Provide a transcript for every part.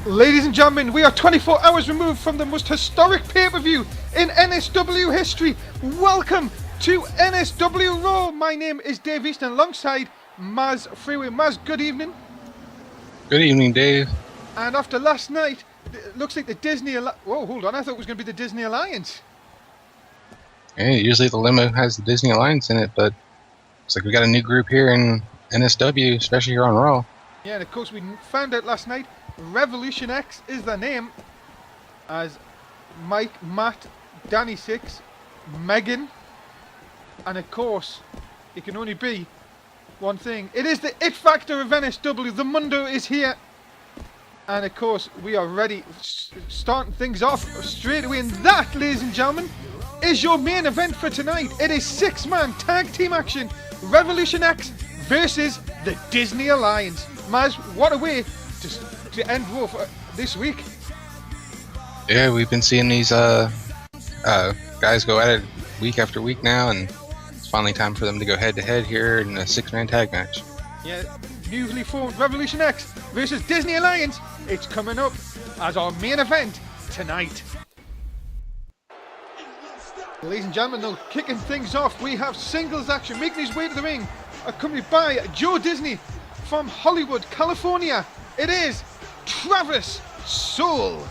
Ladies and gentlemen, we are 24 hours removed from the most historic pay-per-view in NSW history. Welcome to NSW Raw. My name is Dave Easton alongside Mazz Freeway. Mazz, good evening. Good evening, Dave. And after last night, it looks like the Disney... Whoa, hold on, I thought it was going to be the Disney Alliance. Yeah, usually the limo has the Disney Alliance in it, but looks like we got a new group here in NSW, especially here on Raw. Yeah, and of course we found out last night Revolution X is their name, as Mike, Matt, Danny Six, Megan, and of course it can only be one thing. It is the It Factor of NSW. The Mundo is here, and of course we are ready, starting things off straight away. And that, ladies and gentlemen, is your main event for tonight. It is 6-man tag team action. Revolution X versus the Disney Alliance. Mazz, what a way to end Raw for this week. Yeah, we've been seeing these guys go at it week after week now, and it's finally time for them to go head to head here in a 6-man tag match. Yeah, newly formed Revolution X versus Disney Alliance. It's coming up as our main event tonight. Ladies and gentlemen, now kicking things off, we have singles action making his way to the ring, accompanied by Joe Disney from Hollywood, California. It is Travis Soul.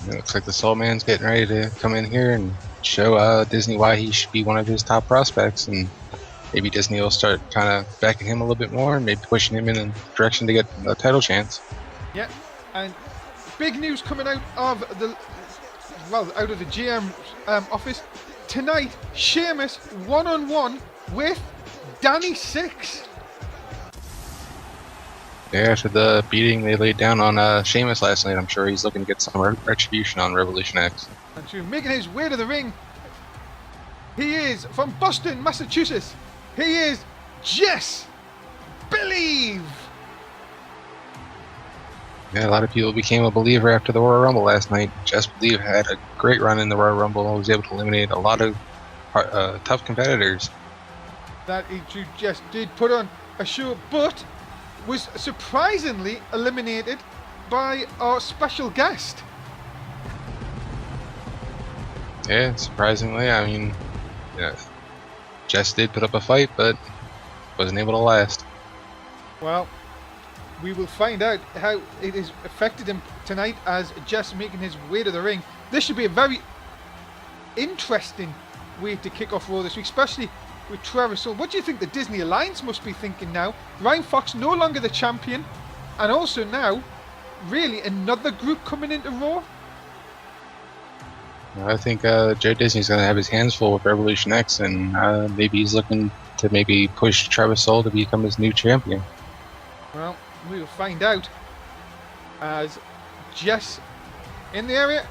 It looks like the Soul Man's getting ready to come in here and show Disney why he should be one of his top prospects, and maybe Disney will start kind of backing him a little bit more and maybe pushing him in a direction to get a title chance. Yeah, and big news coming out of the GM office tonight. Sheamus one-on-one with Danny Six. Yeah, after the beating they laid down on Sheamus last night, I'm sure he's looking to get some retribution on Revolution X. And so making his way to the ring, he is from Boston, Massachusetts. He is Jess Believe. Yeah, a lot of people became a believer after the Royal Rumble last night. Jess Believe had a great run in the Royal Rumble and was able to eliminate a lot of tough competitors. That he just did put on a show, but was surprisingly eliminated by our special guest. Yeah, surprisingly. I mean, yeah, Jess did put up a fight, but wasn't able to last. Well, we will find out how it has affected him tonight as Jess making his way to the ring. This should be a very interesting way to kick off Raw this week, especially with Travis. So what do you think the Disney Alliance must be thinking now? Ryan Fox no longer the champion, and also now really another group coming into Raw. I think Joe Disney's going to have his hands full with Revolution X, and maybe he's looking to maybe push Travis Soul to become his new champion. Well, we will find out as Jess in the area,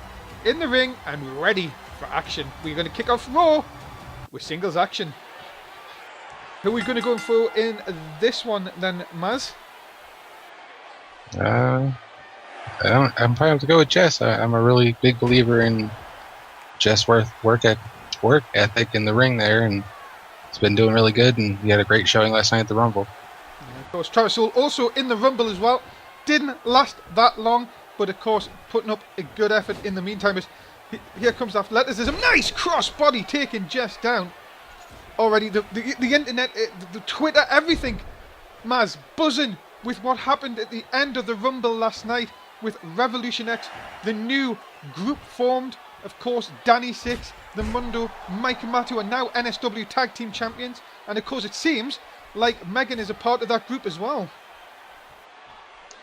in the ring, and ready for action. We're going to kick off Raw with singles action. Who are we going to go for in this one then, Mazz? I'm probably have to go with Jess. I'm a really big believer in Jess' work ethic in the ring there, and it's been doing really good, and he had a great showing last night at the Rumble. And of course, Travis Soul also in the Rumble as well. Didn't last that long, but of course putting up a good effort in the meantime. As here comes athleticism. Nice cross body taking Jess down. Already the internet, the Twitter, everything, Mazz, buzzing with what happened at the end of the Rumble last night with Revolution X, the new group formed. Of course, Danny Six, the Mundo, Mike and Matthew are now NSW Tag Team Champions, and of course it seems like Megan is a part of that group as well.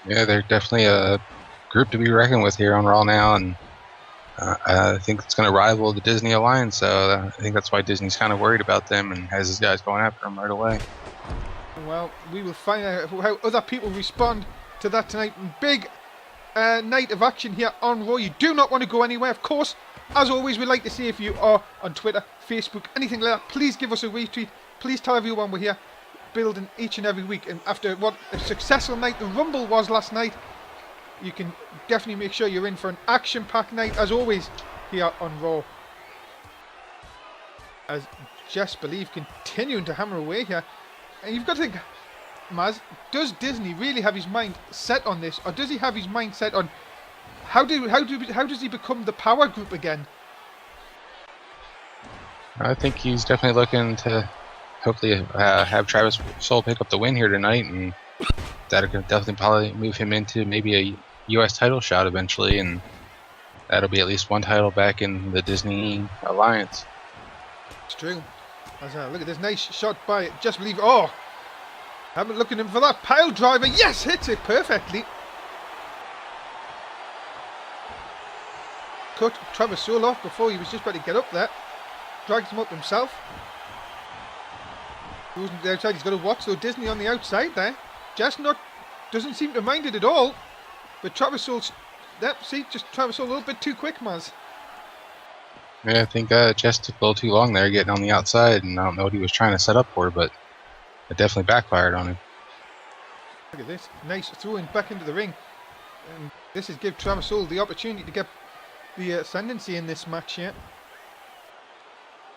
Yeah, they're definitely a group to be reckoned with here on Raw now, and I think it's going to rival the Disney Alliance, so I think that's why Disney's kind of worried about them and has his guys going after them right away. Well, we will find out how other people respond to that tonight. Big night of action here on Raw. You do not want to go anywhere. Of course, as always, we'd like to see if you are on Twitter, Facebook, anything like that. Please give us a retweet. Please tell everyone we're here building each and every week. And after what a successful night the Rumble was last night, you can definitely make sure you're in for an action-packed night, as always, here on Raw. As Jess Believe continuing to hammer away here. And you've got to think, Maz, does Disney really have his mind set on this, or does he have his mind set on how does he become the power group again? I think he's definitely looking to hopefully have Travis Soul pick up the win here tonight, and that'll definitely probably move him into maybe a U.S. title shot eventually, and that'll be at least one title back in the Disney Alliance. It's true. Look at this nice shot by Just Believe. Oh, haven't looking in for that pile driver. Yes, hits it perfectly. Cut Travis Soul off before he was just about to get up there. Drags him up himself. Goes to the outside. He's got to watch though. Disney on the outside there. Just doesn't seem to mind it at all. But Travis Soul's just Travis Soul a little bit too quick, Maz. Yeah, I think Jess took a little too long there getting on the outside, and I don't know what he was trying to set up for, but it definitely backfired on him. Look at this. Nice throwing back into the ring. And this has given Travis Soul the opportunity to get the ascendancy in this match here.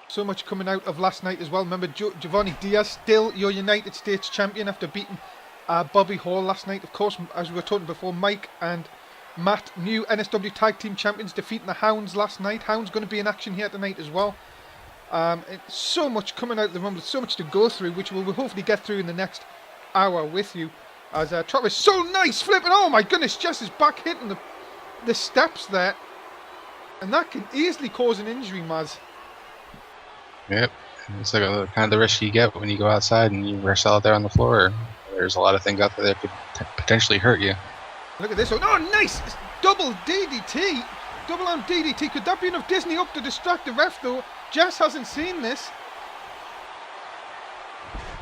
So much coming out of last night as well. Remember, Giovanni Diaz, still your United States champion after beating Bobby Hall last night. Of course, as we were talking before, Mike and Matt, new NSW Tag Team Champions, defeating the Hounds last night. Hounds going to be in action here tonight as well. So much coming out of the Rumble, so much to go through, which we'll hopefully get through in the next hour with you. As Travis, so nice flipping, oh my goodness, Jess is back hitting the steps there. And that can easily cause an injury, Maz. Yep, it's like kind of the risk you get when you go outside and you wrestle out there on the floor. There's a lot of things out there that could potentially hurt you. Look at this. Oh, nice! Double DDT. Double arm DDT. Could that be enough? Disney up to distract the ref, though. Jess hasn't seen this.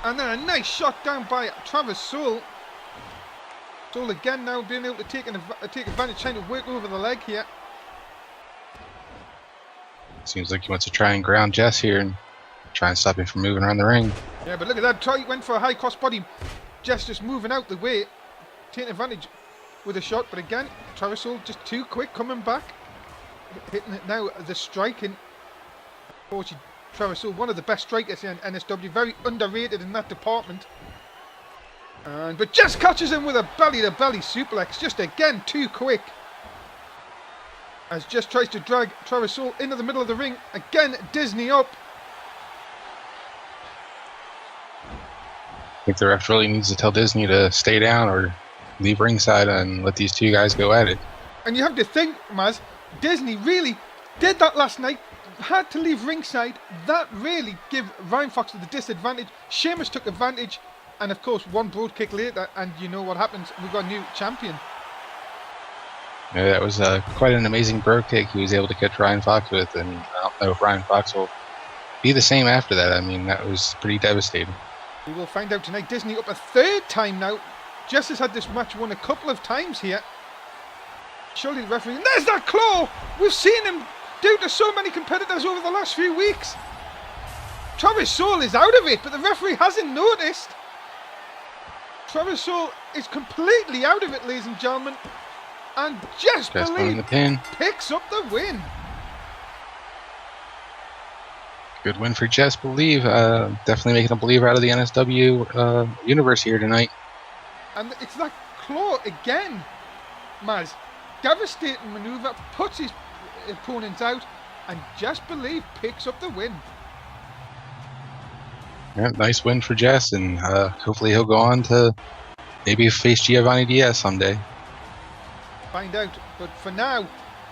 And then a nice shot down by Travis Soul. Soul again now being able to take advantage, trying to work over the leg here. Seems like he wants to try and ground Jess here and try and stop him from moving around the ring. Yeah, but look at that. Try went for a high cross body. Jess just moving out the way, taking advantage with a shot. But again, Travis Soul just too quick coming back. Hitting it now, the striking. Unfortunately, Travis Soul, one of the best strikers here in NSW. Very underrated in that department. But Jess catches him with a belly-to-belly suplex. Just again, too quick. As Jess tries to drag Travis Soul into the middle of the ring. Again, Disney up. I think the ref really needs to tell Disney to stay down or leave ringside and let these two guys go at it. And you have to think, Maz, Disney really did that last night. Had to leave ringside. That really gave Ryan Fox the disadvantage. Sheamus took advantage. And of course, one broad kick later, and you know what happens. We've got a new champion. Yeah, that was quite an amazing bro kick he was able to catch Ryan Fox with, and I don't know if Ryan Fox will be the same after that. I mean, that was pretty devastating. We will find out tonight. Disney up a third time now. Jess has had this match won a couple of times here. Surely the referee... And there's that claw! We've seen him do to so many competitors over the last few weeks. Travis Soul is out of it, but the referee hasn't noticed. Travis Soul is completely out of it, ladies and gentlemen. And Jess Believe the pin. Picks up the win. Good win for Jess Believe. Definitely making a believer out of the NSW universe here tonight. And it's that claw again, Maz. Devastating maneuver, puts his opponents out, and Jess Believe picks up the win. Yeah, nice win for Jess, and hopefully he'll go on to maybe face Giovanni Diaz someday. Find out, but for now,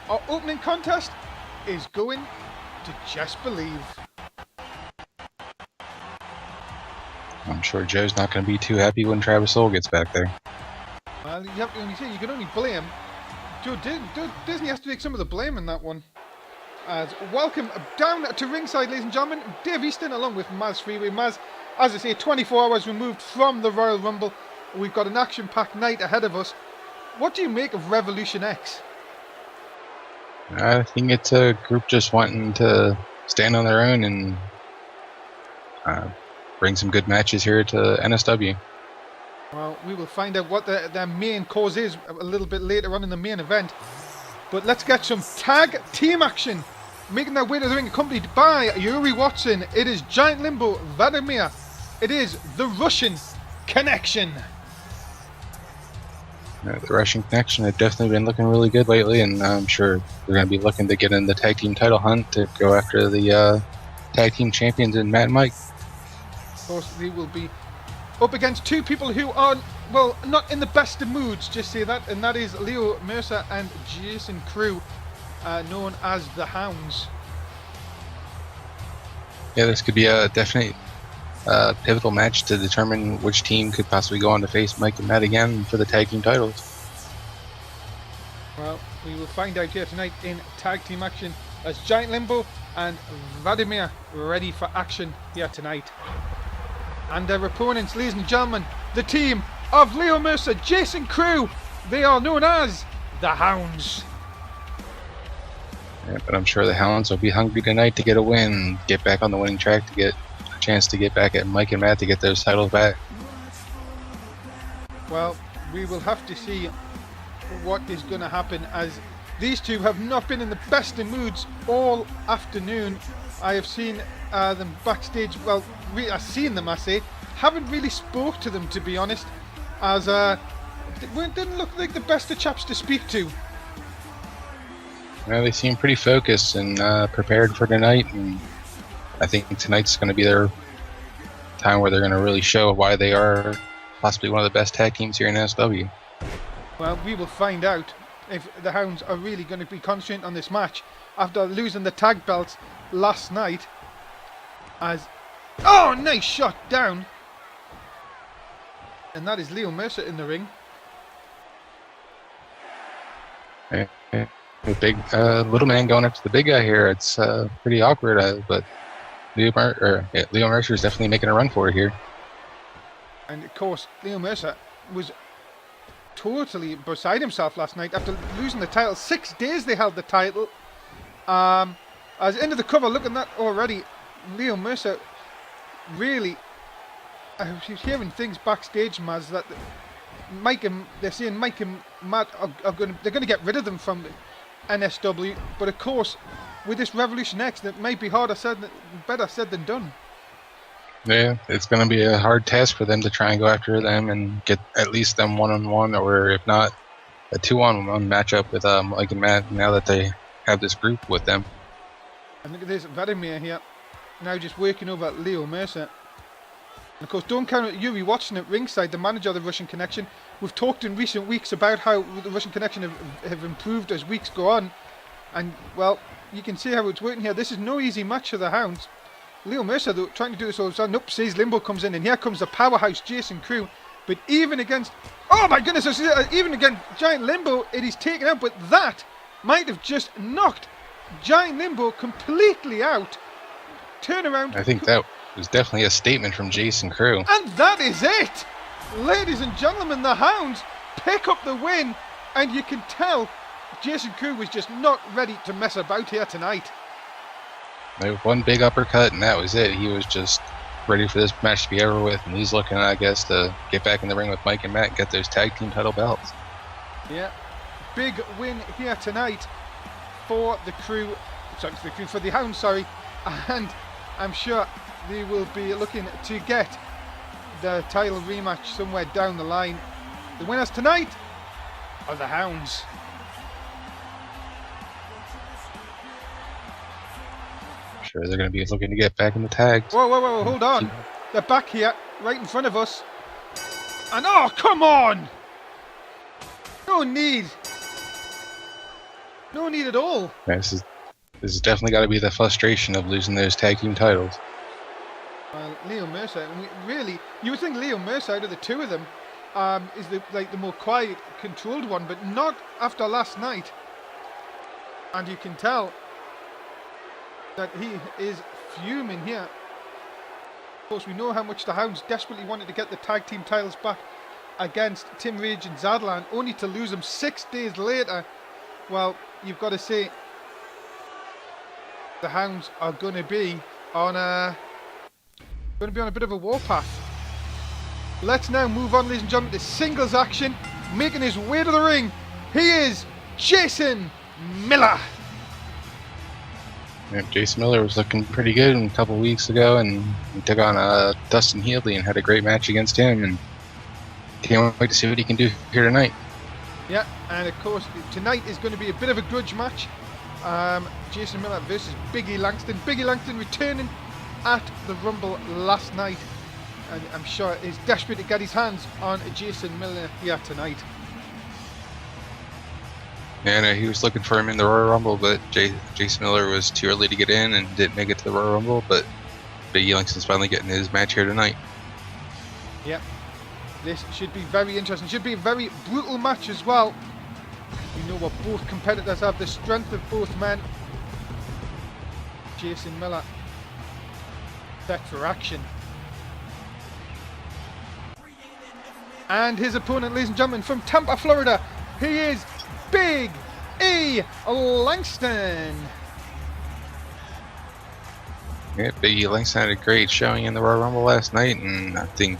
our opening contest is going to Jess Believe. I'm sure Joe's not going to be too happy when Travis Soul gets back there. Well, you have to only say you can only blame Joe. Disney has to take some of the blame in that one. As welcome down to ringside, ladies and gentlemen, Dave Easton along with Mazz Freeway. Maz, as I say, 24 hours removed from the Royal Rumble. We've got an action-packed night ahead of us. What do you make of Revolution X? I think it's a group just wanting to stand on their own and bring some good matches here to NSW. Well, we will find out what their main cause is a little bit later on in the main event. But let's get some tag team action. Making their way to the ring, accompanied by Yuri Watson. It is Giant Limbo Vladimir. It is the Russian Connection. The Russian Connection have definitely been looking really good lately, and I'm sure we're going to be looking to get in the tag team title hunt to go after the tag team champions in Matt and Mike. Of course, they will be up against two people who are, well, not in the best of moods, just say that, and that is Leo Mercer and Jason Crew, known as the Hounds. Yeah, this could be a definite pivotal match to determine which team could possibly go on to face Mike and Matt again for the tag team titles. Well, we will find out here tonight in tag team action as Giant Limbo and Vladimir ready for action here tonight. And their opponents, ladies and gentlemen, the team of Leo Mercer, Jason Crew. They are known as the Hounds. Yeah, but I'm sure the Hounds will be hungry tonight to get a win, get back on the winning track, to get a chance to get back at Mike and Matt to get those titles back. Well, we will have to see what is going to happen, as these two have not been in the best of moods all afternoon. I have seen them backstage. Well, I've seen them, I say. Haven't really spoke to them, to be honest, as didn't look like the best of chaps to speak to. Well, they seem pretty focused and prepared for tonight, and I think tonight's going to be their time where they're going to really show why they are possibly one of the best tag teams here in NSW. Well, we will find out if the Hounds are really going to be concentrating on this match after losing the tag belts last night. As nice shot down, and that is Leo Mercer in the ring. The big little man going up to the big guy here. It's pretty awkward, but Leo Mercer is definitely making a run for it here. And of course, Leo Mercer was totally beside himself last night after losing the title. 6 days they held the title. As into the cover, look at that already. Leo Mercer really, I was hearing things backstage, Maz, that they're saying Mike and Matt are going to get rid of them from NSW. But of course, with this Revolution X, that might be better said than done. Yeah, it's going to be a hard task for them to try and go after them and get at least them one-on-one, or if not, a 2-on-1 matchup with Mike and Matt, now that they have this group with them. And look at this, Vladimir here, now just working over Leo Mercer. And of course, don't count out Yuri watching at ringside, the manager of the Russian Connection. We've talked in recent weeks about how the Russian Connection have improved as weeks go on. And, well, you can see how it's working here. This is no easy match for the Hounds. Leo Mercer, though, trying to do this all of a sudden. Nope, says Limbo comes in, and here comes the powerhouse Jason Crew. But even against, oh my goodness, even against Giant Limbo, it is taken out. But that might have just knocked Giant Limbo completely out. Turn around. I think that was definitely a statement from Jason Crew. And that is it! Ladies and gentlemen, the Hounds pick up the win, and you can tell Jason Crew was just not ready to mess about here tonight. One big uppercut, and that was it. He was just ready for this match to be over with, and he's looking, I guess, to get back in the ring with Mike and Matt and get those tag team title belts. Yeah, big win here tonight for the Crew, for the Hounds, and I'm sure they will be looking to get the title rematch somewhere down the line. The winners tonight are the Hounds. Sure, they're going to be looking to get back in the tags. Whoa, hold on. They're back here, right in front of us. And oh, come on! No need. No need at all. Yeah, this is definitely got to be the frustration of losing those tag team titles. Well, Leo Mercer, really, you would think Leo Mercer out of the two of them is the more quiet, controlled one, but not after last night. And you can tell that he is fuming here. Of course, we know how much the Hounds desperately wanted to get the tag team titles back against Tim Rage and Zadlan, only to lose them 6 days later. Well, you've got to say the Hounds are going to be on a bit of a warpath. Let's now move on, ladies and gentlemen, to singles action. Making his way to the ring, he is Jason Miller. Yeah, Jason Miller was looking pretty good a couple weeks ago, and he took on Dustin Healy and had a great match against him. And can't wait to see what he can do here tonight. Yeah, and of course tonight is going to be a bit of a grudge match. Jason Miller versus Biggie Langston. Biggie Langston returning at the Rumble last night, and I'm sure is desperate to get his hands on Jason Miller here tonight. And he was looking for him in the Royal Rumble, but Jason Miller was too early to get in and didn't make it to the Royal Rumble. But Biggie Langston's finally getting his match here tonight. Yep, this should be very interesting. Should be a very brutal match as well. We know what both competitors have, the strength of both men. Jason Miller set for action. And his opponent, ladies and gentlemen, from Tampa, Florida, he is Big E Langston. Yeah, Biggie Langston had a great showing in the Royal Rumble last night, and I think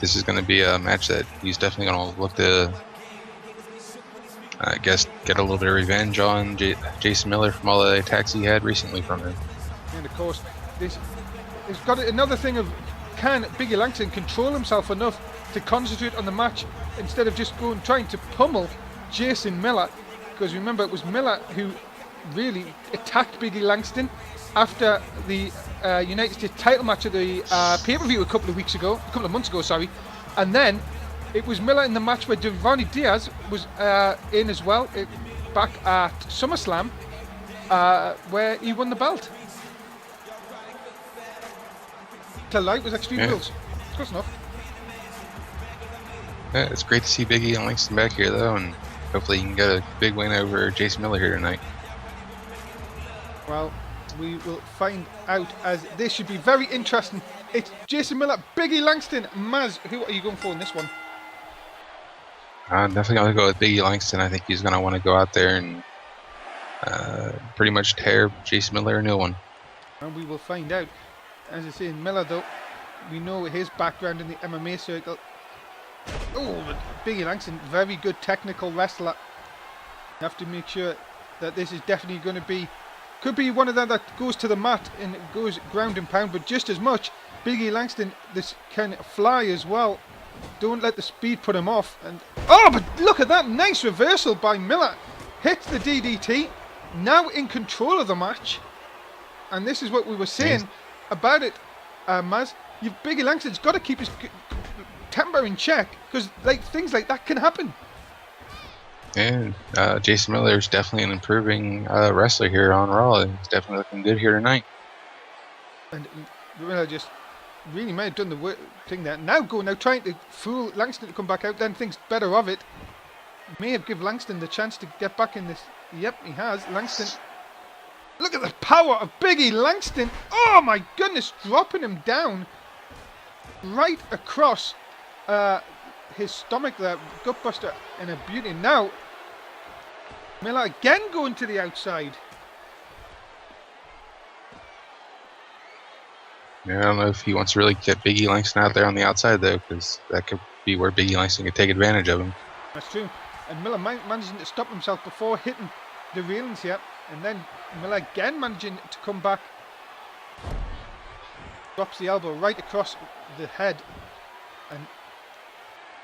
this is going to be a match that he's definitely going to look to, I guess, get a little bit of revenge on Jason Miller from all the attacks he had recently from him. And of course, this has got another thing of, can Biggie Langston control himself enough to concentrate on the match instead of just going trying to pummel Jason Miller? Because remember, it was Miller who really attacked Biggie Langston after the United States title match at the pay-per-view a couple of months ago, sorry. And then it was Miller in the match where Devani Diaz was in as well, back at SummerSlam, where he won the belt. Tonight was Extreme Rules. Close enough. Yeah, it's great to see Biggie and Langston back here, though, and hopefully he can get a big win over Jason Miller here tonight. Well, we will find out, as this should be very interesting. It's Jason Miller, Biggie Langston, Mazz. Who are you going for in this one? I'm definitely going to go with Biggie Langston. I think he's going to want to go out there and pretty much tear Jason Miller a new one. And we will find out. As I say, Miller, though, we know his background in the MMA circle. Oh, but Biggie Langston, very good technical wrestler. You have to make sure that this is definitely going to be, could be one of them that goes to the mat and goes ground and pound, but just as much, Biggie Langston, this can fly as well. Don't let the speed put him off. And oh, but look at that nice reversal by Miller. Hits the DDT, now in control of the match. And this is what we were saying about it, Mazz. Biggie Langston's got to keep his temper in check, because things like that can happen. And Jason Miller is definitely an improving wrestler here on Raw. He's definitely looking good here tonight. And Miller just really may have done the thing there. Now trying to fool Langston to come back out, then thinks better of it. May have given Langston the chance to get back in this. Yep, he has. Langston. Look at the power of Biggie Langston. Oh my goodness, dropping him down right across his stomach there. Gutbuster in a beauty. Now, Miller again going to the outside. Yeah, I don't know if he wants to really get Biggie Langston out there on the outside, though, because that could be where Biggie Langston could take advantage of him. That's true. And Miller managing to stop himself before hitting the railings here. And then Miller again managing to come back. Drops the elbow right across the head. And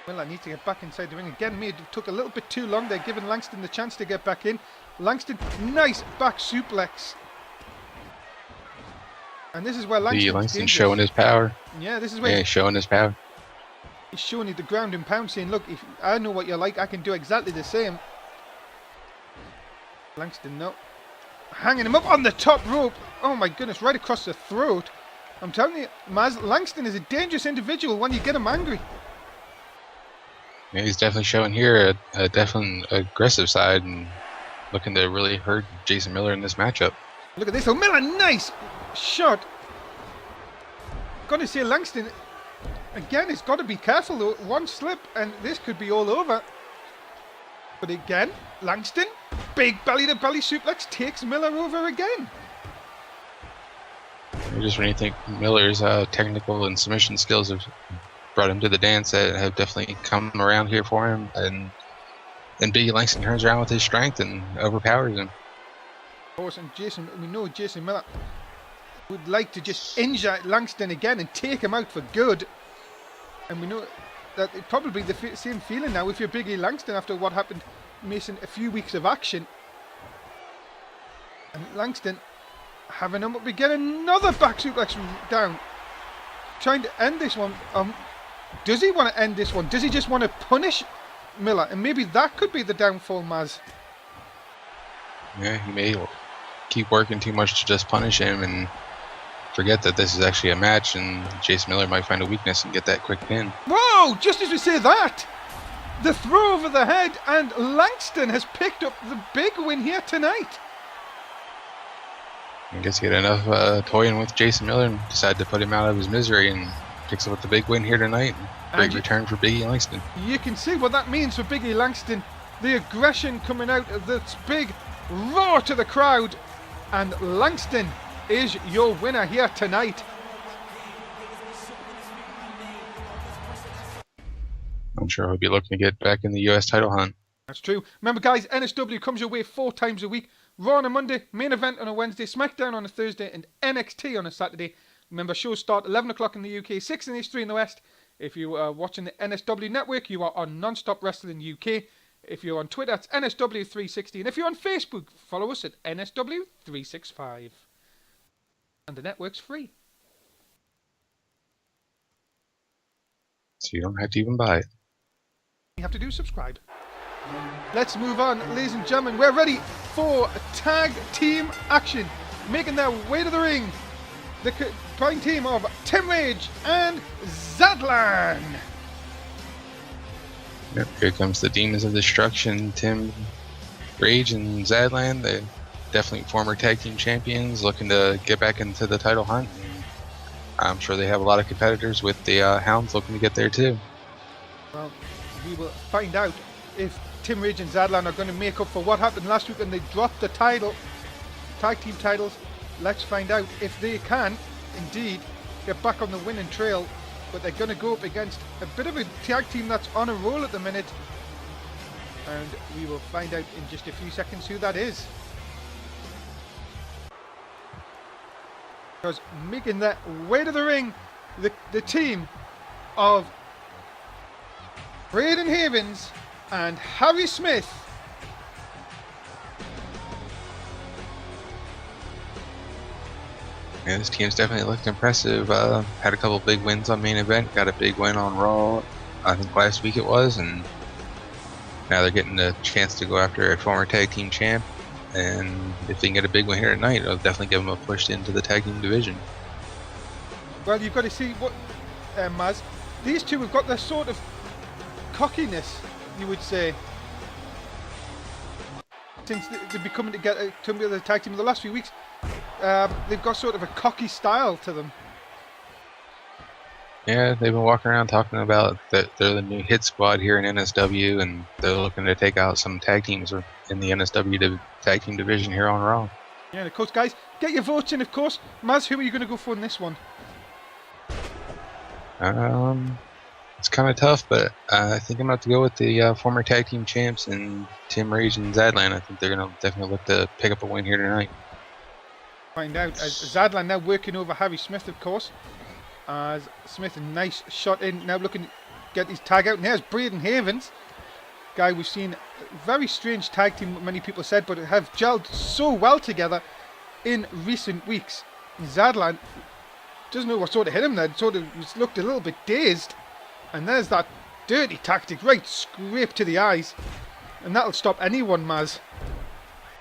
Miller needs to get back inside the ring again. It took a little bit too long. They're giving Langston the chance to get back in. Langston, nice back suplex. And this is where Langston's showing his power. Yeah, this is where he's showing his power. He's showing you the ground and pound, saying, look, if I know what you're like, I can do exactly the same. Langston, no. Hanging him up on the top rope. Oh my goodness, right across the throat. I'm telling you, Mazz, Langston is a dangerous individual when you get him angry. Yeah, he's definitely showing here a definite aggressive side and looking to really hurt Jason Miller in this matchup. Look at this. Oh, Miller, nice shot. Got to say, Langston, again, he's got to be careful though. One slip and this could be all over. But again, Langston, big belly-to-belly suplex, takes Miller over again. Just when you think Miller's technical and submission skills have brought him to the dance, that have definitely come around here for him, and then Biggie Langston turns around with his strength and overpowers him. Of course, and we know Jason Miller would like to just injure Langston again and take him out for good. And we know that it probably the same feeling now if you're Big E Langston after what happened missing a few weeks of action. And Langston having him up again, another back suplex from down. Trying to end this one. Does he want to end this one? Does he just want to punish Miller? And maybe that could be the downfall, Mazz. Yeah, he may keep working too much to just punish him and forget that this is actually a match, and Jason Miller might find a weakness and get that quick pin. Whoa! Just as we say that, the throw over the head, and Langston has picked up the big win here tonight. I guess he had enough toying with Jason Miller and decided to put him out of his misery, and picks up the big win here tonight. Great return for Big E Langston. You can see what that means for Big E Langston. The aggression coming out of this big roar to the crowd, and Langston is your winner here tonight. I'm sure he'll be looking to get back in the US title hunt. That's true. Remember, guys, NSW comes your way 4 times a week. Raw on a Monday, main event on a Wednesday, SmackDown on a Thursday, and NXT on a Saturday. Remember, shows start 11 o'clock in the UK, 6 in the East, 3 in the West. If you are watching the NSW network, you are on Non-Stop Wrestling UK. If you're on Twitter, it's NSW360. And if you're on Facebook, follow us at NSW365. And the network's free. So you don't have to even buy it. You have to do subscribe. Let's move on, ladies and gentlemen. We're ready for tag team action. Making their way to the ring, the combined team of Tim Rage and Zadlan. Yep, here comes the Demons of Destruction, Tim Rage and Zadlan. They're definitely former tag team champions looking to get back into the title hunt. I'm sure they have a lot of competitors with the Hounds looking to get there too. Well, we will find out if Tim Rage and Zadlan are going to make up for what happened last week when they dropped the tag team titles. Let's find out if they can indeed get back on the winning trail. But they're going to go up against a bit of a tag team that's on a roll at the minute. And we will find out in just a few seconds who that is. Because making their way to the ring, the team of Braden Havens and Harry Smith. Yeah, this team's definitely looked impressive. Had a couple big wins on main event. Got a big win on Raw, I think last week it was, and now they're getting the chance to go after a former tag team champ. And if they can get a big win here tonight, it'll definitely give them a push into the tag team division. Well, you've got to see what, Maz, these two have got their sort of cockiness, you would say, since they've been coming together to be the tag team in the last few weeks. They've got sort of a cocky style to them. Yeah, they've been walking around talking about that they're the new hit squad here in NSW, and they're looking to take out some tag teams in the NSW tag team division here on Raw. Yeah, and of course, guys, get your votes in, of course. Maz, who are you going to go for in this one? It's kind of tough, but I think I'm going to have to go with the former tag team champs and Tim Rage and Zadlan. I think they're going to definitely look to pick up a win here tonight. Find out. Zadlan now working over Harry Smith, of course. As Smith, a nice shot in, now looking to get his tag out. And there's Braden Havens, guy we've seen a very strange tag team, many people said, but have gelled so well together in recent weeks. Zadlan doesn't know what sort of hit him there, sort of looked a little bit dazed. And there's that dirty tactic, right scrape to the eyes. And that'll stop anyone, Maz.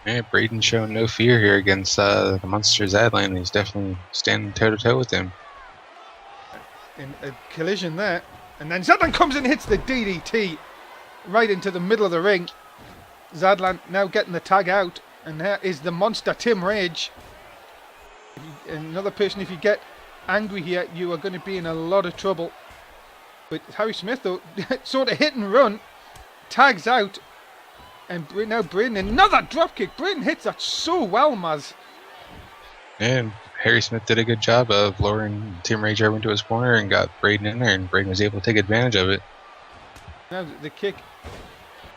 Yeah, Braden's showing no fear here against the monster Zadlan. He's definitely standing toe-to-toe with him. In a collision there, and then Zadlan comes in and hits the DDT right into the middle of the ring. Zadlan now getting the tag out, and there is the monster Tim Rage. Another person, if you get angry here, you are going to be in a lot of trouble. But Harry Smith, though, sort of hit and run, tags out, and now Braden, another dropkick. Braden hits that so well, Maz. Yeah, Harry Smith did a good job of lowering Tim Rage over into his corner and got Braden in there, and Braden was able to take advantage of it. Now the kick,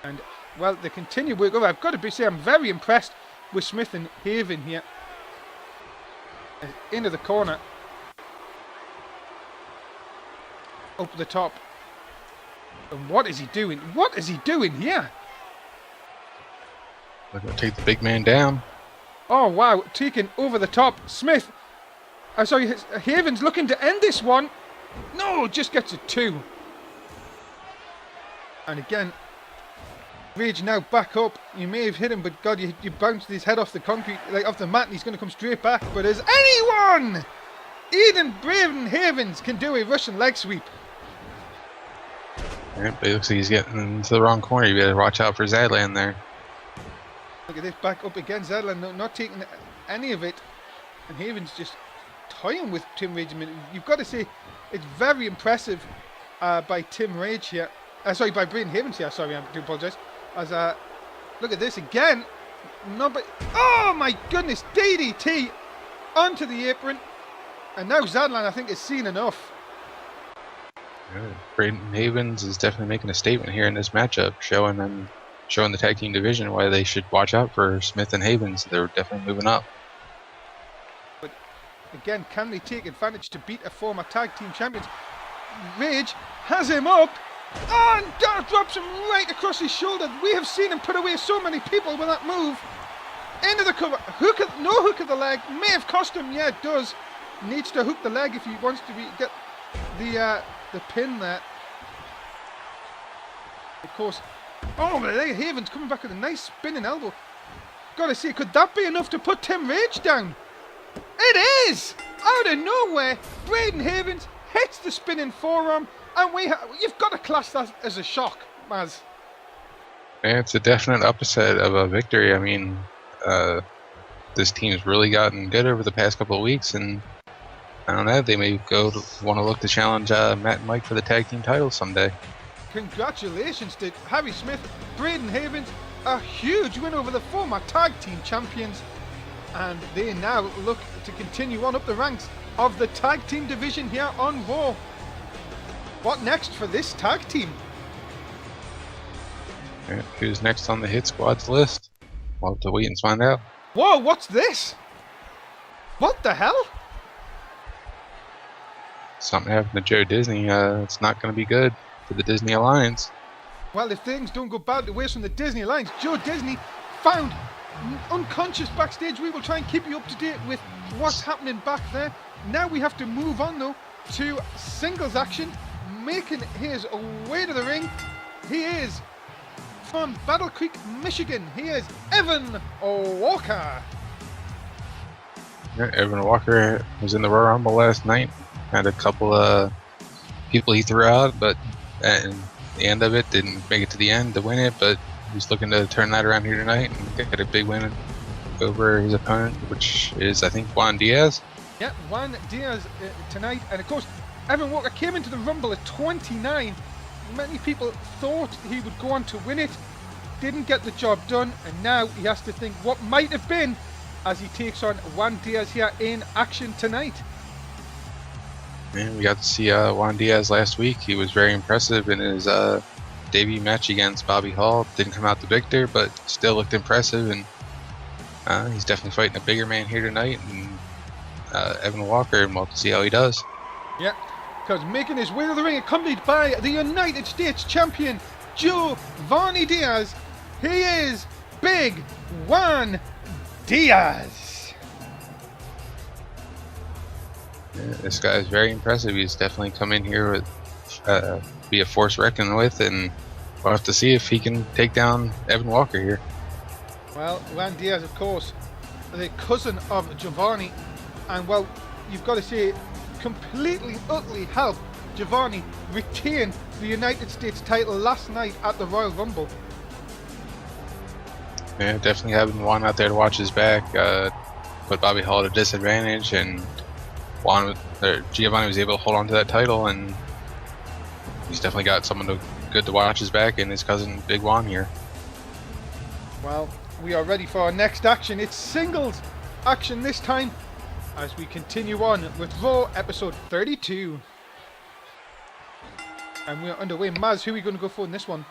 and well, the continued work over. I've got to say, I'm very impressed with Smith and Haven here. Into the corner, up the top. And what is he doing? What is he doing here? They're going to take the big man down. Oh, wow. Taken over the top. Smith. Sorry, Havens looking to end this one. No, just gets a 2. And again, Rage now back up. You may have hit him, but God, you bounced his head off the concrete, like off the mat, and he's going to come straight back. But as anyone, Eden Braden Havens can do a Russian leg sweep. Yeah, but it looks like he's getting into the wrong corner. You better watch out for Zadland there. Look at this, back up again. Zadland not taking any of it. And Havens just toying with Tim Rage. You've got to say, it's very impressive by Tim Rage here. Sorry, by Braden Havens here. Sorry, I do apologise. As look at this again. Oh my goodness, DDT onto the apron. And now Zadland, I think, has seen enough. Braden Havens is definitely making a statement here in this matchup, showing the tag team division why they should watch out for Smith and Havens. They're definitely moving up. But again, can they take advantage to beat a former tag team champions? Rage has him up. Oh, and Dart drops him right across his shoulder. We have seen him put away so many people with that move. Into the cover. No hook of the leg. May have cost him. Yeah, it does. Needs to hook the leg if he wants to get the pin there. Of course. Oh, but there Havens coming back with a nice spinning elbow. Gotta see, could that be enough to put Tim Rage down? It is! Out of nowhere, Braden Havens hits the spinning forearm, and you've got to class that as a shock, Maz. Yeah, it's a definite upset of a victory. I mean, this team's really gotten good over the past couple of weeks, and I don't know, they may want to look to challenge Matt and Mike for the tag team titles someday. Congratulations to Harry Smith, Braden Havens, a huge win over the former tag team champions, and they now look to continue on up the ranks of the tag team division here on Raw. What next for this tag team? Yeah, who's next on the Hit Squad's list? We'll have to wait and find out. Whoa, what's this? What the hell? Something happened to Joe Disney. It's not going to be good for the Disney Alliance. Well, if things don't go badly away from the Disney Alliance, Joe Disney found unconscious backstage. We will try and keep you up to date with what's happening back there. Now we have to move on, though, to singles action. Making his way to the ring, he is from Battle Creek, Michigan. He is Evan Walker. Yeah, Evan Walker was in the Royal Rumble last night. Had a couple of people he threw out, but at the end of it, didn't make it to the end to win it, but he's looking to turn that around here tonight and get a big win over his opponent, which is, I think, Juan Diaz. Yeah, Juan Diaz tonight. And of course, Evan Walker came into the Rumble at 29. Many people thought he would go on to win it. Didn't get the job done, and now he has to think what might have been as he takes on Juan Diaz here in action tonight. Yeah, we got to see Juan Diaz last week. He was very impressive in his debut match against Bobby Hall. Didn't come out the victor, but still looked impressive, and he's definitely fighting a bigger man here tonight. And Evan Walker, and we'll see how he does. Yeah, because making his way to the ring, accompanied by the United States champion Giovanni Diaz, he is Big Juan Diaz. Yeah, this guy is very impressive. He's definitely come in here with be a force reckoned with, and we'll have to see if he can take down Evan Walker here. Well, Juan Diaz, of course, the cousin of Giovanni, and well, you've got to say, completely, utterly helped Giovanni retain the United States title last night at the Royal Rumble. Yeah, definitely having Juan out there to watch his back, put Bobby Hall at a disadvantage, and Giovanni was able to hold on to that title, and he's definitely got someone good to watch his back, and his cousin Big Juan here. Well, we are ready for our next action. It's singles action this time, as we continue on with Raw episode 32. And we're underway. Maz, who are we going to go for in this one?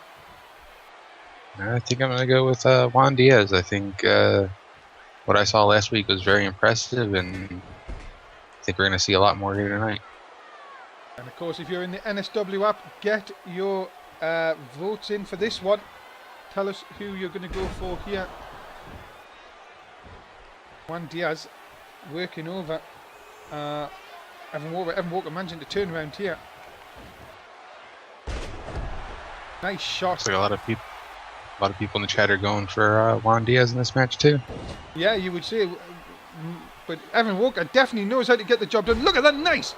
I think I'm going to go with Juan Diaz. I think what I saw last week was very impressive, and I think we're going to see a lot more here tonight. And of course, if you're in the NSW app, get your votes in for this one. Tell us who you're going to go for here. Juan Diaz working over Evan Walker. Evan Walker managing to turn around here. Nice shot. Looks like a lot of people in the chat are going for Juan Diaz in this match too. Yeah, you would say, but Evan Walker definitely knows how to get the job done. Look at that nice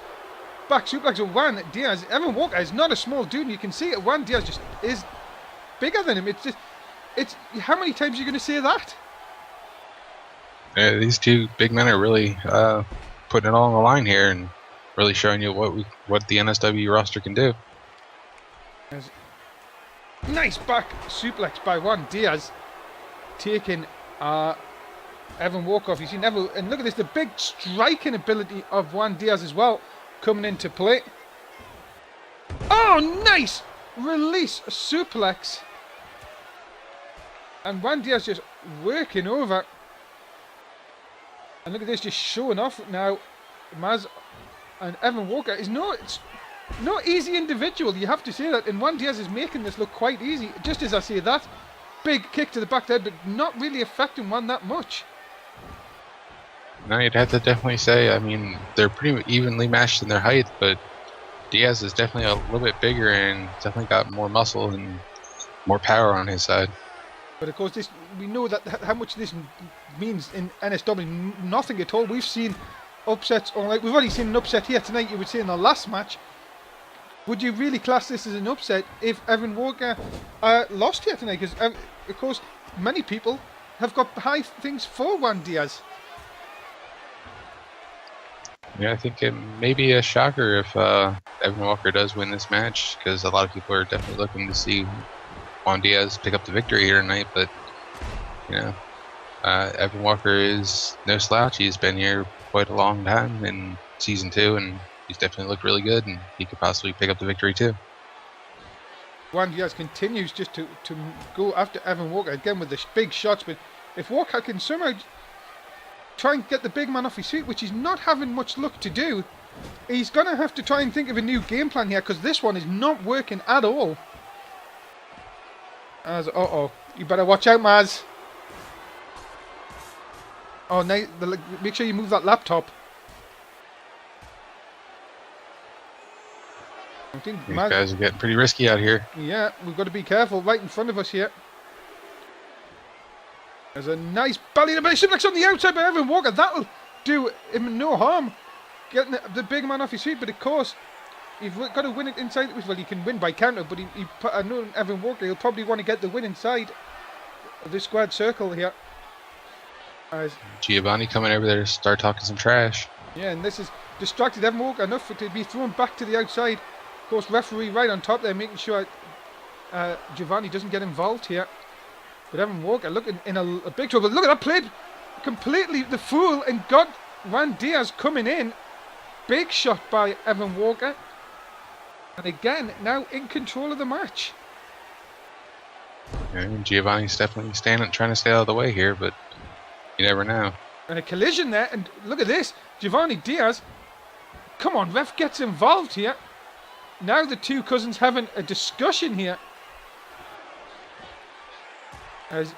back suplex of Juan Diaz. Evan Walker is not a small dude, and you can see it. Juan Diaz just is bigger than him. It's how many times are you going to say that? Yeah, these two big men are really putting it all on the line here and really showing you what the NSW roster can do. There's nice back suplex by Juan Diaz, taking Evan Walker off. You see Neville, and look at this, the big striking ability of Juan Diaz as well coming into play. Oh, nice release suplex, and Juan Diaz just working over. And look at this, just showing off now. Mazz and Evan Walker is no easy individual, you have to say that. And Juan Diaz is making this look quite easy. Just as I say that, big kick to the back there, but not really affecting Juan that much. No, you'd have to definitely say, I mean, they're pretty evenly matched in their height, but Diaz is definitely a little bit bigger and definitely got more muscle and more power on his side. But of course, this, we know that how much this means in NSW. Nothing at all. We've seen upsets, or like we've already seen an upset here tonight. You would say in the last match. Would you really class this as an upset if Evan Walker lost here tonight? Because of course, many people have got high things for Juan Diaz. Yeah, I think it may be a shocker if Evan Walker does win this match, because a lot of people are definitely looking to see Juan Diaz pick up the victory here tonight. But you know, Evan Walker is no slouch. He's been here quite a long time in season 2, and he's definitely looked really good, and he could possibly pick up the victory too. Juan Diaz continues just to go after Evan Walker again with the big shots, but if Walker can somehow try and get the big man off his feet, which he's not having much luck to do, he's going to have to try and think of a new game plan here, because this one is not working at all. As you better watch out, Mazz. Oh, now make sure you move that laptop. I think These guys are getting pretty risky out here. Yeah, we've got to be careful. Right in front of us here. There's a nice belly to belly suplex on the outside by Evan Walker. That'll do him no harm, getting the big man off his feet. But of course, you've got to win it inside. Well, you can win by counter, but I know Evan Walker, he'll probably want to get the win inside of the squared circle here. As Giovanni coming over there to start talking some trash. Yeah, and this is distracted Evan Walker enough for to be thrown back to the outside. Of course, referee right on top there, making sure Giovanni doesn't get involved here. But Evan Walker looking in a big trouble. Look at that, played completely the fool and got Juan Diaz coming in. Big shot by Evan Walker. And again, now in control of the match. Yeah, Giovanni's definitely trying to stay out of the way here, but you never know. And a collision there, and look at this. Giovanni Diaz. Come on, ref gets involved here. Now the two cousins having a discussion here. As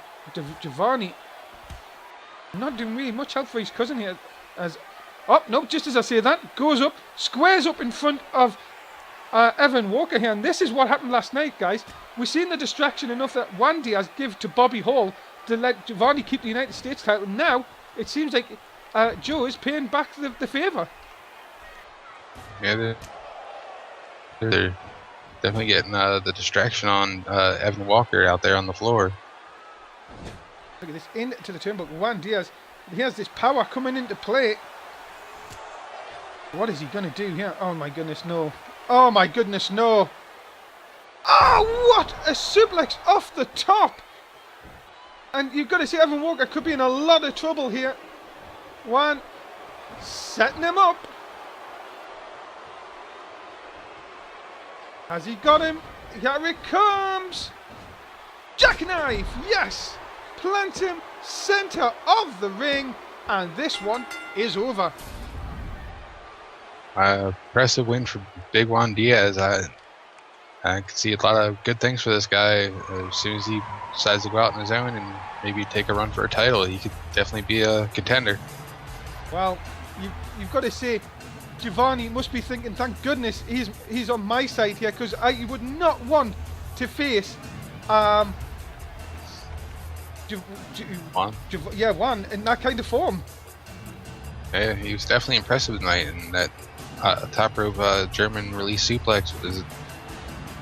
Giovanni not doing really much help for his cousin here. As no, just as I say that, goes up, squares up in front of Evan Walker here. And this is what happened last night, guys. We've seen the distraction enough that Juan Diaz give to Bobby Hall to let Giovanni keep the United States title. Now it seems like Joe is paying back the favour. Yeah, they're definitely getting the distraction on Evan Walker out there on the floor. Look at this, into the turnbuckle. Juan Diaz, he has this power coming into play. What is he going to do here? Oh my goodness, no. Oh my goodness, no. Oh, what a suplex off the top. And you've got to see Evan Walker could be in a lot of trouble here. Juan setting him up. Has he got him? Here it comes. Jackknife, yes. Plant him center of the ring, and this one is over. Impressive win for Big Juan Diaz. I can see a lot of good things for this guy. As soon as he decides to go out in his own and maybe take a run for a title, he could definitely be a contender. Well, you've got to say, Giovanni must be thinking, thank goodness he's on my side here, because I would not want to face Juan in that kind of form. Yeah, he was definitely impressive tonight, and that top rope German release suplex was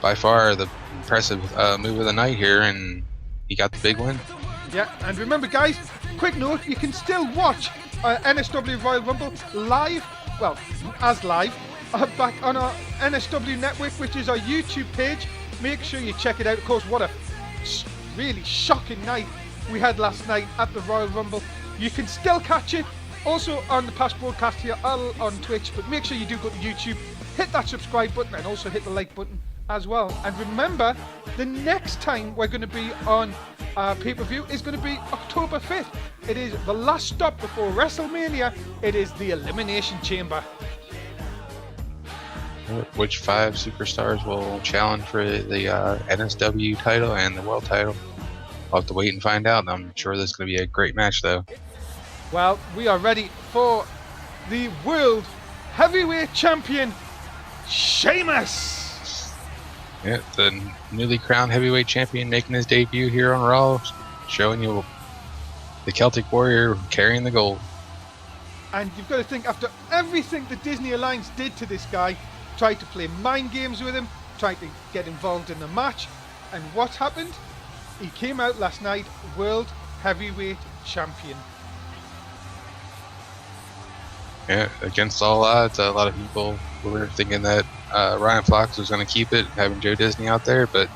by far the impressive move of the night here, and he got the big win. Yeah, and remember guys, quick note, you can still watch NSW Royal Rumble live, well, as live, back on our NSW network, which is our YouTube page. Make sure you check it out. Of course, what a really shocking night we had last night at the Royal Rumble. You can still catch it also on the past broadcast here on Twitch, but make sure you do go to YouTube, hit that subscribe button, and also hit the like button as well. And remember, the next time we're going to be on pay-per-view is going to be October 5th. It is the last stop before WrestleMania. It is the Elimination Chamber. Which 5 superstars will challenge for the NSW title and the world title? I'll have to wait and find out. I'm sure this is going to be a great match, though. Well, we are ready for the World Heavyweight Champion, Sheamus. Yeah, the newly crowned heavyweight champion making his debut here on Raw, showing you the Celtic Warrior carrying the gold. And you've got to think, after everything the Disney Alliance did to this guy, tried to play mind games with him, tried to get involved in the match, and what happened? He came out last night World Heavyweight Champion. Yeah, against all odds, a lot of people were thinking that Ryan Fox was going to keep it, having Joe Disney out there, but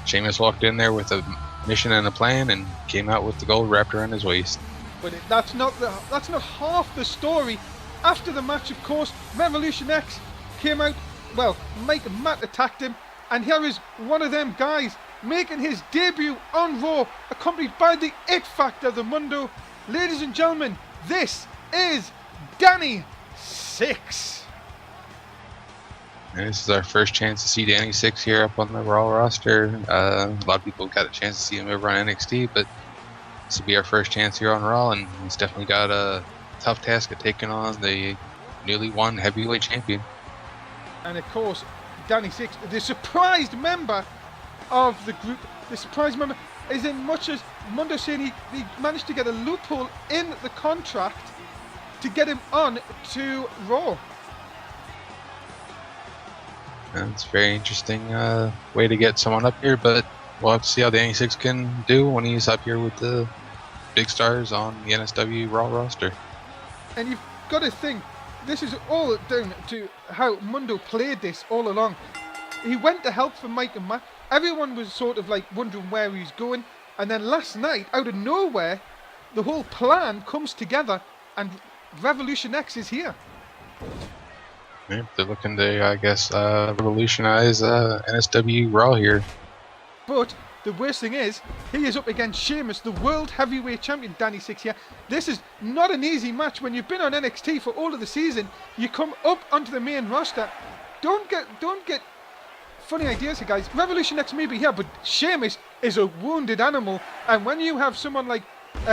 Sheamus walked in there with a mission and a plan and came out with the gold wrapped around his waist. But that's not half the story. After the match, of course, Revolution X came out. Well, Mike and Matt attacked him, and here is one of them guys making his debut on Raw, accompanied by the It Factor, the Mundo. Ladies and gentlemen, this is Danny Six. And this is our first chance to see Danny Six here up on the Raw roster. A lot of people got a chance to see him over on NXT, but this will be our first chance here on Raw, and he's definitely got a tough task of taking on the newly won heavyweight champion. And of course, Danny Six, the surprised member of the group, the surprised member, is in much as Mundo saying he managed to get a loophole in the contract to get him on to Raw. It's a very interesting way to get someone up here, but we'll have to see how Danny Six can do when he's up here with the big stars on the NSW Raw roster. And you've got to think, this is all down to how Mundo played this all along. He went to help for Mike and Matt. Everyone was sort of like wondering where he's going. And then last night, out of nowhere, the whole plan comes together and Revolution X is here. Yeah, they're looking to, I guess, revolutionize NSW Raw here. But the worst thing is, he is up against Sheamus, the World Heavyweight Champion, Danny Six here. This is not an easy match. When you've been on NXT for all of the season, you come up onto the main roster. Don't get funny ideas here, guys. Revolution X may be here, but Sheamus is a wounded animal. And when you have someone like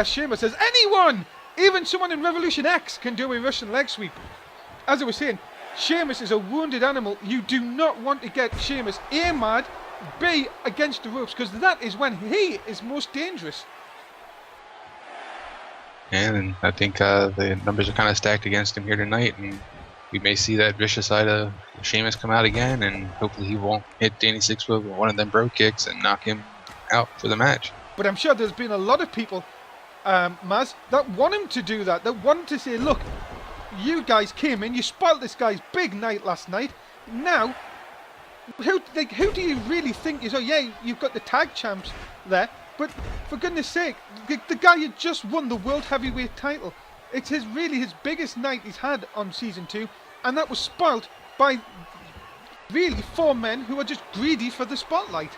Sheamus, as anyone, even someone in Revolution X can do a Russian leg sweep. As I was saying, Sheamus is a wounded animal. You do not want to get Sheamus A, mad, B, against the ropes, because that is when he is most dangerous. And I think the numbers are kind of stacked against him here tonight, and we may see that vicious side of Sheamus come out again, and hopefully he won't hit Danny Six with one of them bro kicks and knock him out for the match. But I'm sure there's been a lot of people, Maz, that want him to do that. That want to say, look, you guys came in, you spoiled this guy's big night last night. Now, who do you really think is? Oh yeah, you've got the tag champs there, but for goodness sake, the guy who just won the World Heavyweight title. It's his biggest night he's had on season 2, and that was spoilt by really 4 men who are just greedy for the spotlight.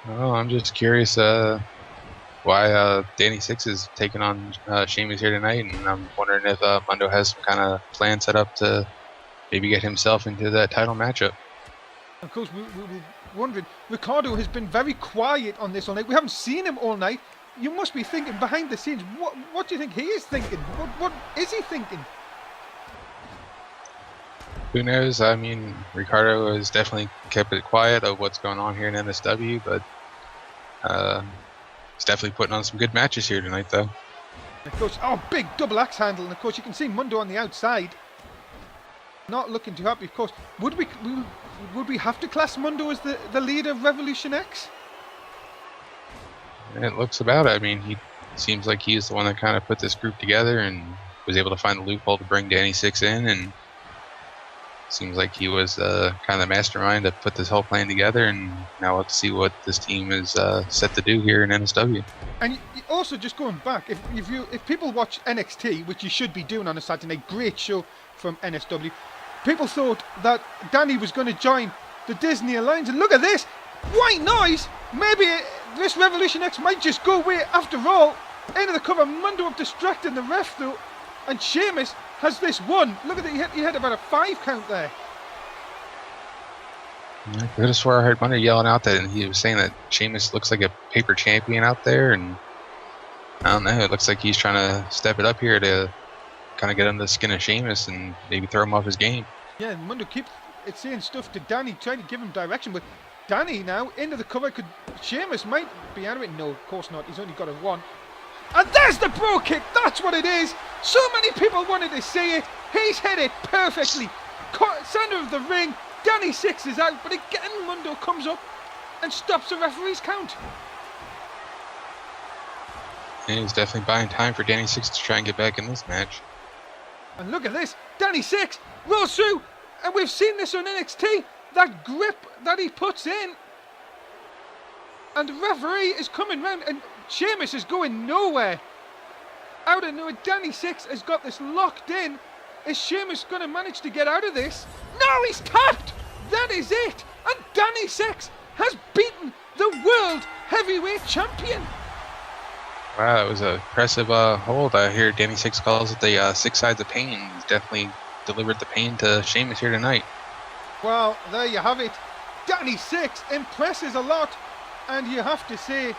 Oh, I'm just curious why Danny Six is taking on Sheamus here tonight, and I'm wondering if Mundo has some kind of plan set up to maybe get himself into that title matchup. Of course, we were wondering, Ricardo has been very quiet on this all night. We haven't seen him all night. You must be thinking behind the scenes, what do you think he is thinking? What is he thinking? Who knows? I mean, Ricardo has definitely kept it quiet of what's going on here in NSW, but he's definitely putting on some good matches here tonight, though. Of course, oh, big double axe handle, and of course you can see Mundo on the outside. Not looking too happy, of course. Would we have to class Mundo as the leader of Revolution X? It looks about it. I mean, he seems like he's the one that kind of put this group together and was able to find the loophole to bring Danny Six in, and seems like he was kind of the mastermind to put this whole plan together. And now let's see what this team is set to do here in NSW. And also, just going back, if people watch NXT, which you should be doing on a Saturday night, great show from NSW, people thought that Danny was going to join the Disney Alliance, and look at this, white noise. Maybe this Revolution X might just go away after all. Into the cover, Mundo have distracted the ref though, and Sheamus has this one. Look at it, he hit about a 5 count there. I could have swore I heard Mundo yelling out that, and he was saying that Sheamus looks like a paper champion out there, and I don't know, it looks like he's trying to step it up here to kind of get under the skin of Sheamus and maybe throw him off his game. Yeah, Mundo keeps saying stuff to Danny, trying to give him direction, but Danny now into the cover. Sheamus might be out of it. No, of course not. He's only got a 1. And there's the bro kick. That's what it is. So many people wanted to see it. He's hit it perfectly. Center of the ring. Danny Six is out, but again Mundo comes up and stops the referee's count. And he's definitely buying time for Danny Six to try and get back in this match. And look at this. Danny Six rolls through, and we've seen this on NXT. That grip that he puts in, and the referee is coming round, and Sheamus is going nowhere. Out of nowhere, Danny Six has got this locked in. Is Sheamus going to manage to get out of this? No, he's tapped. That is it. And Danny Six has beaten the World Heavyweight Champion. Wow, that was an impressive hold. I hear Danny Six calls it the 6 sides of pain. He's definitely delivered the pain to Sheamus here tonight. Well, there you have it. Danny Six impresses a lot, and you have to say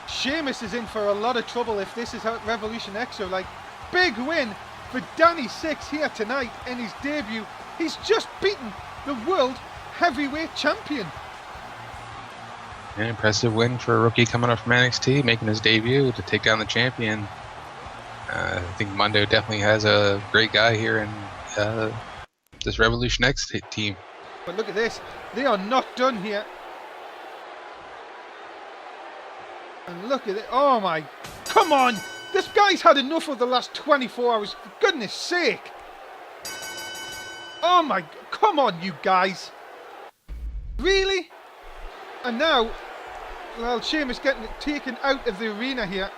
Sheamus is in for a lot of trouble if this is how Revolution X are like. Big win for Danny Six here tonight in his debut. He's just beaten the World Heavyweight Champion. An impressive win for a rookie coming up from NXT, making his debut to take down the champion. I think Mundo definitely has a great guy here in this Revolution X team. But look at this. They are not done here. And look at it. Oh my. Come on. This guy's had enough of the last 24 hours. For goodness sake. Oh my. Come on, you guys. Really? And now, well, Sheamus getting taken out of the arena here.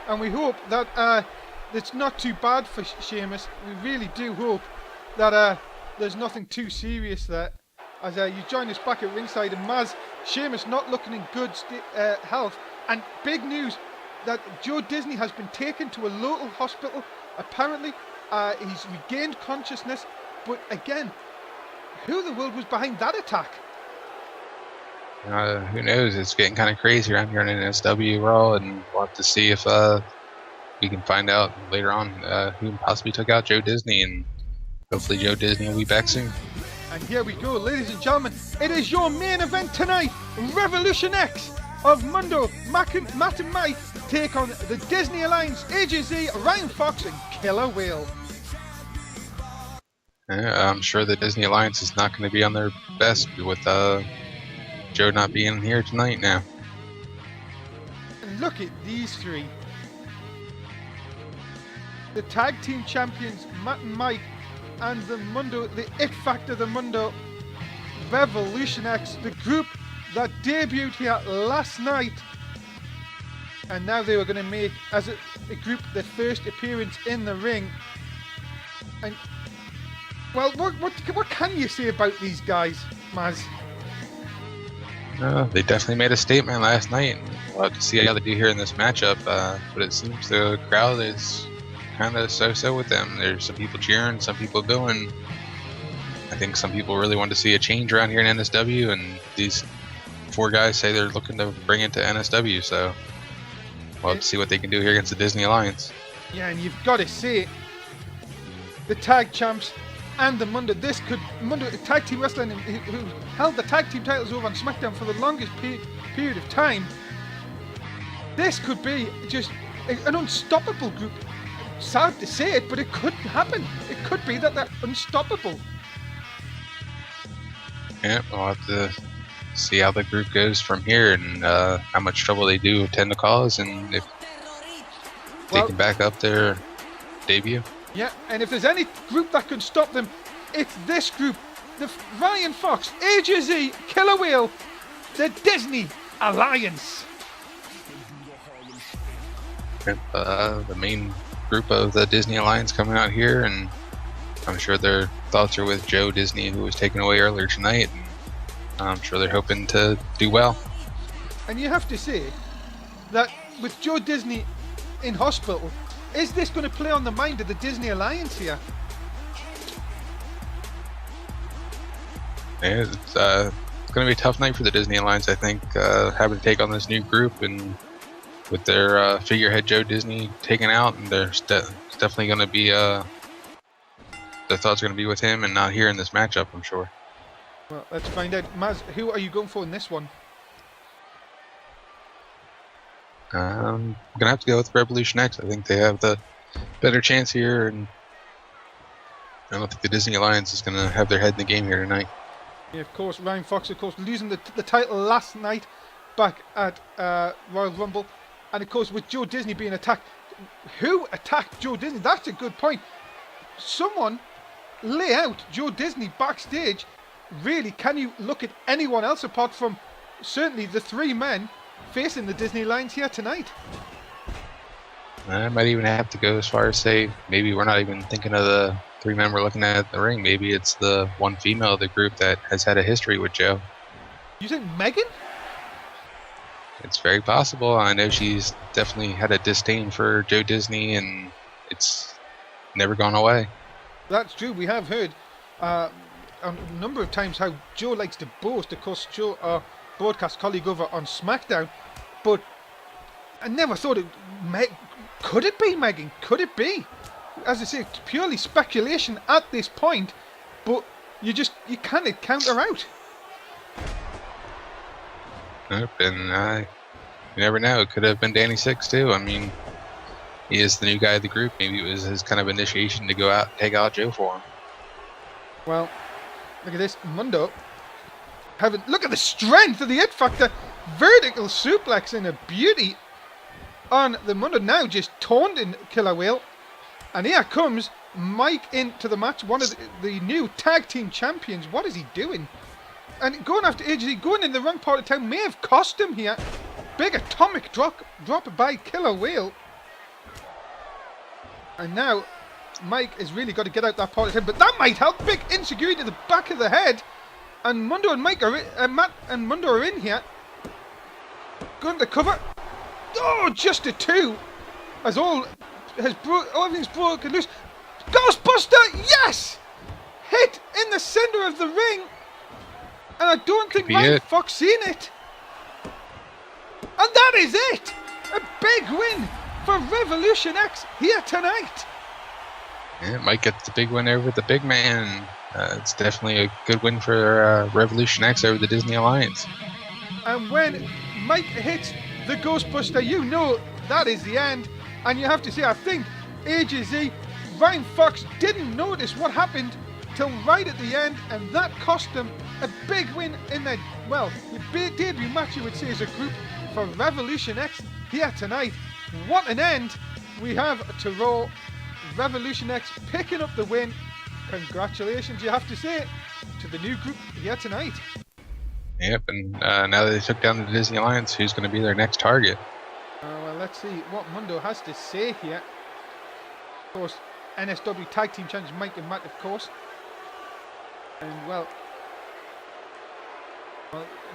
And we hope that it's not too bad for Sheamus. We really do hope that there's nothing too serious there. As you join us back at ringside, and Mazz, Sheamus not looking in good health. And big news that Joe Disney has been taken to a local hospital. Apparently, he's regained consciousness. But again, who in the world was behind that attack? Who knows? It's getting kind of crazy around here in NSW Raw, and we'll have to see if we can find out later on who possibly took out Joe Disney, and hopefully Joe Disney will be back soon. And here we go, ladies and gentlemen. It is your main event tonight. Revolution X of Mundo, Matt and Mike take on the Disney Alliance, AJZ, Ryan Fox and Killer Whale. Yeah, I'm sure the Disney Alliance is not going to be on their best with Joe not being here tonight now. And look at these three. The tag team champions, Matt and Mike, and the Mundo, the it factor, the Mundo Revolution X, the group that debuted here last night, and now they were going to make as a group their first appearance in the ring. And well, what can you say about these guys, Mazz? They definitely made a statement last night. We'll have to see how they do here in this matchup, but it seems the crowd is kind of so-so with them. There's some people cheering, some people booing. I think some people really want to see a change around here in NSW, and these 4 guys say they're looking to bring it to NSW. So we'll have to see what they can do here against the Disney Alliance. Yeah, and you've got to say, the tag champs and the Mundo tag team wrestling, who held the tag team titles over on SmackDown for the longest period of time. This could be just an unstoppable group. Sad to say it, but it could happen. It could be that they're unstoppable. Yeah, we'll have to see how the group goes from here, and how much trouble they do tend to cause, and if they can back up their debut. Yeah, and if there's any group that can stop them, it's this group. The Ryan Fox, AJZ, Killer Whale, the Disney Alliance. The main group of the Disney Alliance coming out here, and I'm sure their thoughts are with Joe Disney, who was taken away earlier tonight, and I'm sure they're hoping to do well. And you have to say that with Joe Disney in hospital, is this going to play on the mind of the Disney Alliance here? Yeah, it's going to be a tough night for the Disney Alliance, I think, having to take on this new group, and with their figurehead Joe Disney taken out, and there's definitely going to be their thoughts are going to be with him and not here in this matchup, I'm sure. Well, let's find out. Maz, who are you going for in this one? I'm gonna have to go with Revolution X. I think they have the better chance here, and I don't think the Disney Alliance is gonna have their head in the game here tonight. Yeah, of course, Ryan Fox, of course, losing the title last night back at Royal Rumble, and of course with Joe Disney being attacked. Who attacked Joe Disney? That's a good point. Someone lay out Joe Disney backstage. Really, can you look at anyone else apart from certainly the 3 men facing the Disney Alliance here tonight? I might even have to go as far as say maybe we're not even thinking of the 3 men we're looking at the ring. Maybe it's the one female of the group that has had a history with Joe. You think Megan? It's very possible. I know she's definitely had a disdain for Joe Disney, and it's never gone away. That's true. We have heard a number of times how Joe likes to boast. Of course, Joe, our broadcast colleague over on SmackDown, but I never thought it. Could it be Megan? Could it be? As I say, it's purely speculation at this point, but you can't count her out. Nope, and you never know. It could have been Danny Six too. I mean, he is the new guy of the group. Maybe it was his kind of initiation to go out and take out Joe for him. Well, look at this, Mundo. Look at the strength of the It Factor. Vertical suplex in a beauty on the Mundo, now just taunting Killer Whale. And here comes Mike into the match, one of the new tag team champions. What is he doing? And going after AJ, going in the wrong part of town, may have cost him here. Big atomic drop by Killer Whale. And now Mike has really got to get out that part of town, but that might help. Big insecurity to the back of the head. And Mundo and Mike are in, Matt and Mundo are in here. Going to cover. Oh, just a 2. As everything's broken loose. Ghostbuster, yes! Hit in the center of the ring. And I don't think Ryan Fox seen it. And that is it! A big win for Revolution X here tonight. Yeah, Mike gets the big win over the big man. It's definitely a good win for Revolution X over the Disney Alliance. And when Mike hits the Ghostbuster, you know that is the end. And you have to say, I think AJZ, Ryan Fox didn't notice what happened till right at the end, and that cost them a big win in their, well, the debut match, you would say, as a group for Revolution X here tonight. What an end we have to Raw. Revolution X picking up the win. Congratulations, you have to say, to the new group here tonight. Yep, and now that they took down the Disney Alliance, who's going to be their next target? Well, let's see what Mundo has to say here. Of course, NSW Tag Team Champions Mike and Matt, of course. And well,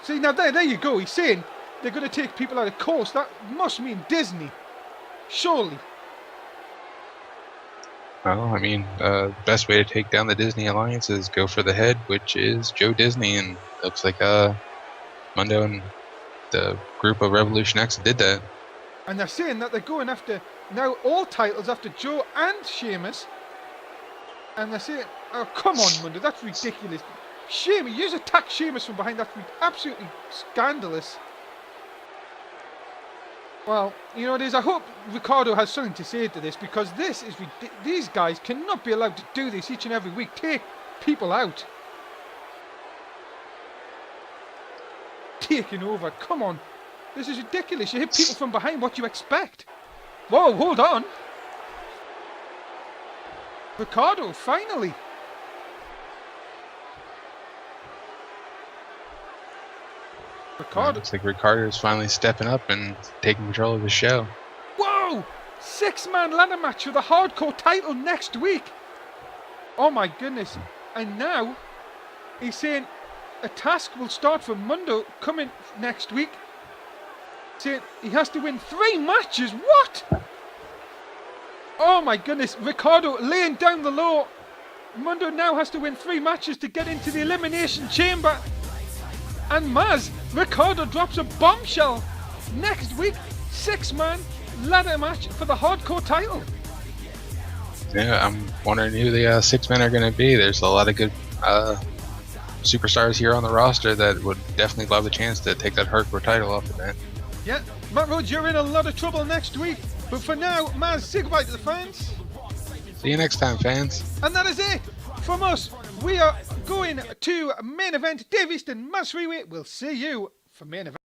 see, now there you go. He's saying they're going to take people out of course. That must mean Disney, surely. Well, I mean, best way to take down the Disney Alliance is go for the head, which is Joe Disney, and looks like Mundo and the group of Revolution X did that. And they're saying that they're going after now all titles after Joe and Sheamus. And they're saying, oh, come on, Mundo, that's ridiculous. Sheamus, you just attack Sheamus from behind, that's absolutely scandalous. Well, you know what it is, I hope Ricardo has something to say to this, because this is these guys cannot be allowed to do this each and every week. Take people out. Taking over, come on. This is ridiculous. You hit people from behind, what do you expect? Whoa, hold on. Ricardo, finally. Ricardo. Looks like Ricardo's finally stepping up and taking control of the show. Whoa! 6-man ladder match for the hardcore title next week. Oh my goodness. And now, he's saying a task will start for Mundo coming next week. Saying he has to win 3 matches. What? Oh my goodness. Ricardo laying down the law. Mundo now has to win 3 matches to get into the Elimination Chamber. And Mazz, Ricardo drops a bombshell. Next week, 6-man ladder match for the hardcore title. Yeah, I'm wondering who the 6 men are going to be. There's a lot of good superstars here on the roster that would definitely love the chance to take that hardcore title off the bat. Yeah, Matt Rhodes, you're in a lot of trouble next week. But for now, Mazz, say goodbye to the fans. See you next time, fans. And that is it from us. We are going to main event. Easton and Mazz Freeway. We'll see you for main event.